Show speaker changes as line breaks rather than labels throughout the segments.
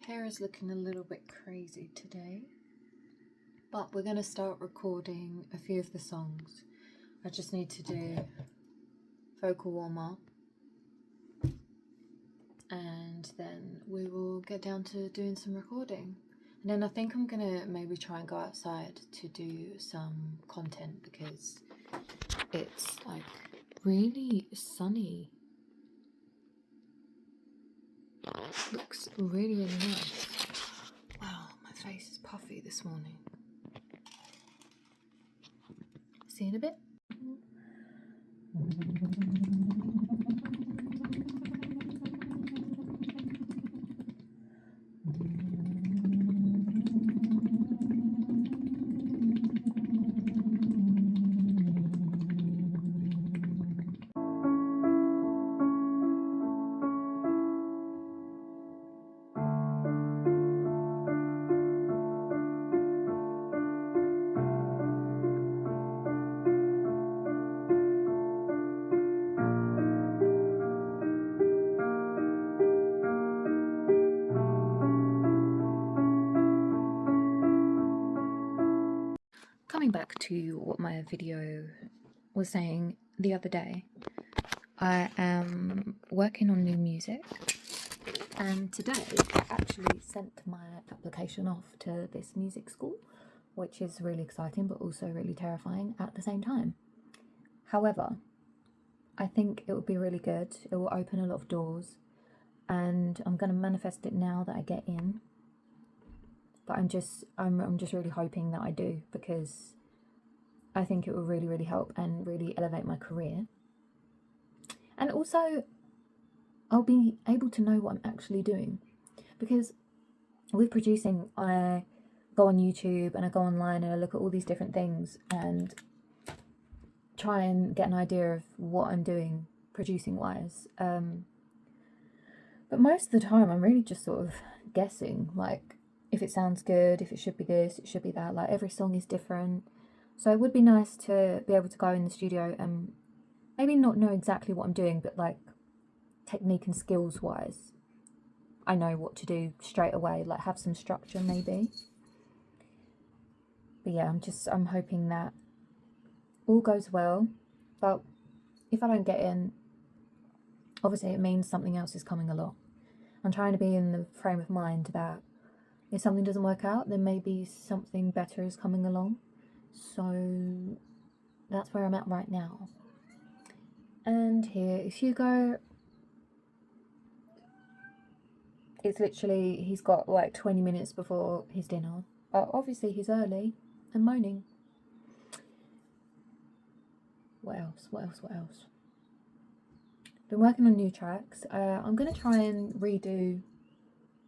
Hair is looking a little bit crazy today, but we're going to start recording a few of the songs. I just need to do vocal warm-up and then we will get down to doing some recording. And then I think I'm going to maybe try and go outside to do some content because it's like really sunny. Looks really, really nice. Wow, my face is puffy this morning. See you in a bit. Coming back to what my video was saying the other day, I am working on new music, and today I actually sent my application off to this music school, which is really exciting but also really terrifying at the same time. However, I think it would be really good. It will open a lot of doors, and I'm going to manifest it now that I get in. But I'm just really hoping that I do, because I think it will really, really help and really elevate my career. And also, I'll be able to know what I'm actually doing. Because with producing, I go on YouTube and I go online and I look at all these different things and try and get an idea of what I'm doing producing-wise. But most of the time, I'm really just sort of guessing, like, if it sounds good, if it should be this, it should be that. Like, every song is different. So it would be nice to be able to go in the studio and maybe not know exactly what I'm doing, but like technique and skills wise, I know what to do straight away, like have some structure maybe. But yeah, I'm hoping that all goes well. But if I don't get in, obviously it means something else is coming along. I'm trying to be in the frame of mind that if something doesn't work out, then maybe something better is coming along. So that's where I'm at right now. And here is Hugo. It's literally, he's got like 20 minutes before his dinner. Obviously he's early and moaning. What else? Been working on new tracks. I'm going to try and redo,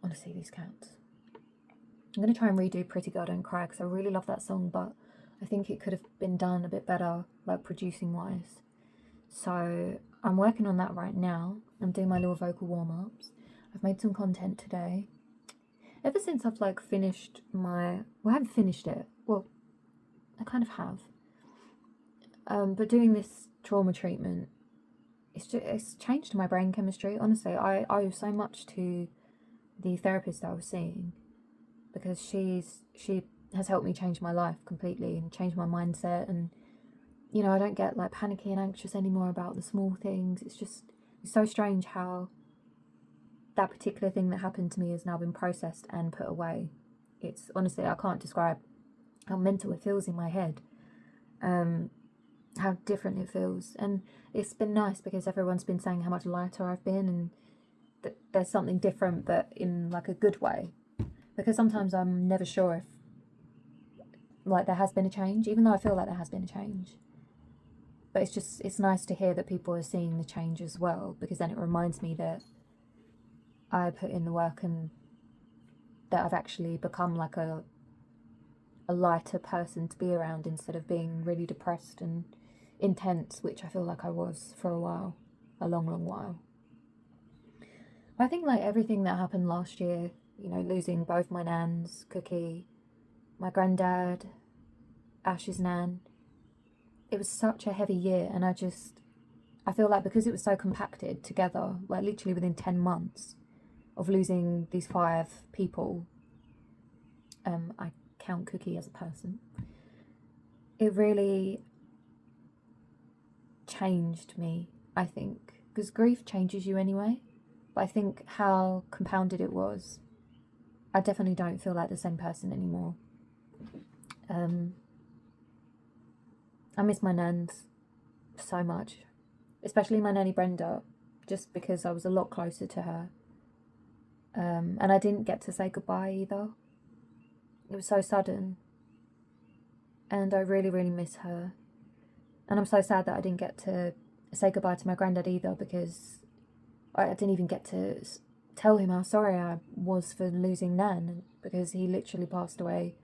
honestly these cats. I'm going to try and redo Pretty Girl Don't Cry because I really love that song, but I think it could have been done a bit better, like producing wise. So I'm working on that right now. I'm doing my little vocal warm-ups. I've made some content today. Ever since I've like finished I haven't finished it. Well, I kind of have. But doing this trauma treatment, it's changed my brain chemistry. Honestly, I owe so much to the therapist that I was seeing, because she has helped me change my life completely and change my mindset. And you know, I don't get like panicky and anxious anymore about the small things. It's so strange how that particular thing that happened to me has now been processed and put away. It's honestly, I can't describe how mental it feels in my head, how different it feels. And it's been nice because everyone's been saying how much lighter I've been, and that there's something different, but in like a good way. Because sometimes I'm never sure if like there has been a change, even though I feel like there has been a change. But it's nice to hear that people are seeing the change as well, because then it reminds me that I put in the work and that I've actually become like a lighter person to be around, instead of being really depressed and intense, which I feel like I was for a while, a long, long while. I think like everything that happened last year, you know, losing both my nans, Cookie, my granddad, Ash's nan, it was such a heavy year. And I feel like because it was so compacted together, like literally within 10 months, of losing these 5 people, I count Cookie as a person, it really changed me, I think, because grief changes you anyway, but I think how compounded it was, I definitely don't feel like the same person anymore. I miss my nans so much, especially my nanny Brenda, just because I was a lot closer to her. And I didn't get to say goodbye either. It was so sudden. And I really, really miss her. And I'm so sad that I didn't get to say goodbye to my granddad either, because I didn't even get to tell him how sorry I was for losing Nan, because he literally passed away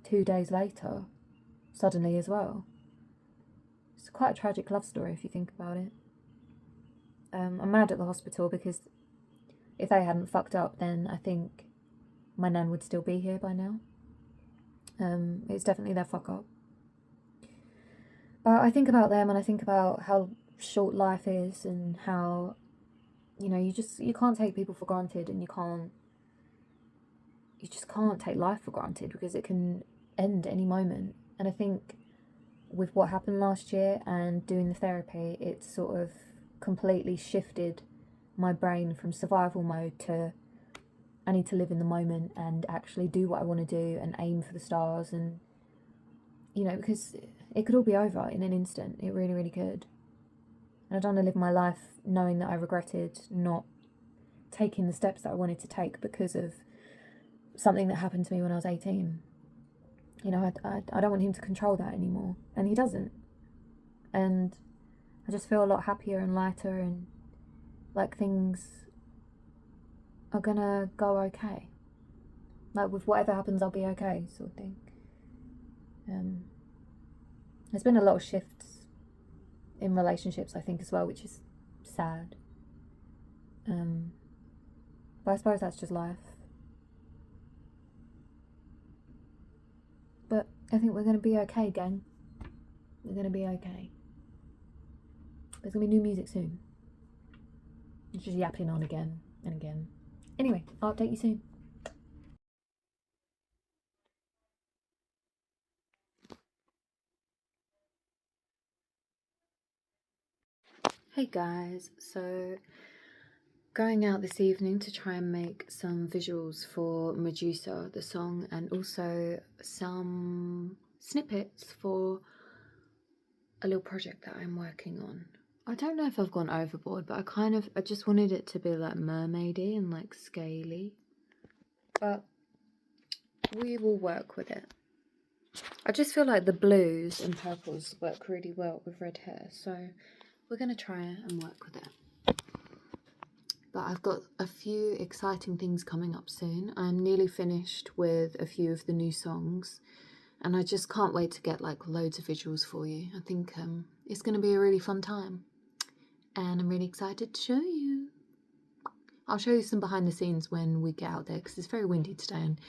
2 days later, suddenly as well. It's quite a tragic love story if you think about it. I'm mad at the hospital because if they hadn't fucked up, then I think my nan would still be here by now. It's definitely their fuck up. But I think about them and I think about how short life is and how, you know, you can't take people for granted, and you just can't take life for granted because it can end any moment. And I think with what happened last year and doing the therapy, it sort of completely shifted my brain from survival mode to I need to live in the moment and actually do what I want to do and aim for the stars. And, you know, because it could all be over in an instant. It really, really could. And I don't want to live my life knowing that I regretted not taking the steps that I wanted to take because of something that happened to me when I was 18. You know, I don't want him to control that anymore. And he doesn't. And I just feel a lot happier and lighter, and like things are gonna go okay. Like with whatever happens, I'll be okay, sort of thing. There's been a lot of shifts in relationships, I think, as well, which is sad. But I suppose that's just life. But I think we're going to be okay, gang. We're going to be okay. There's going to be new music soon. It's just yapping on again and again. Anyway, I'll update you soon. Hey guys, so going out this evening to try and make some visuals for Medusa, the song, and also some snippets for a little project that I'm working on. I don't know if I've gone overboard, but I just wanted it to be like mermaidy and like scaly, but we will work with it. I just feel like the blues and purples work really well with red hair, so we're going to try and work with it. But I've got a few exciting things coming up soon. I'm nearly finished with a few of the new songs, and I just can't wait to get like loads of visuals for you. I think it's going to be a really fun time, and I'm really excited to show you. I'll show you some behind the scenes when we get out there, because it's very windy today, and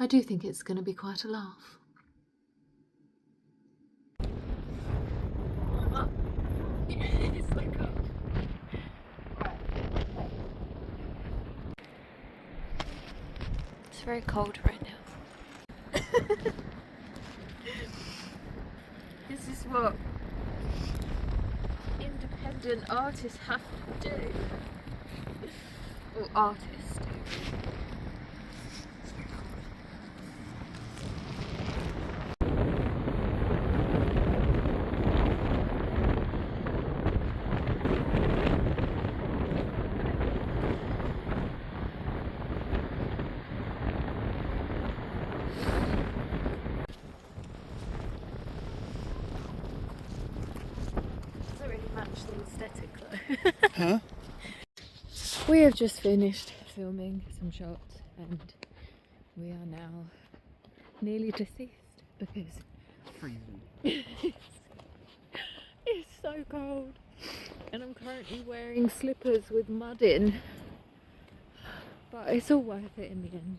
I do think it's going to be quite a laugh. It's so cold. It's very cold right now. This is what independent artists have to do. Or artists do. It's very cold. Doesn't really match the aesthetic though. Huh? We have just finished filming some shots and we are now nearly deceased because it's so cold, and I'm currently wearing slippers with mud in, but it's all worth it in the end.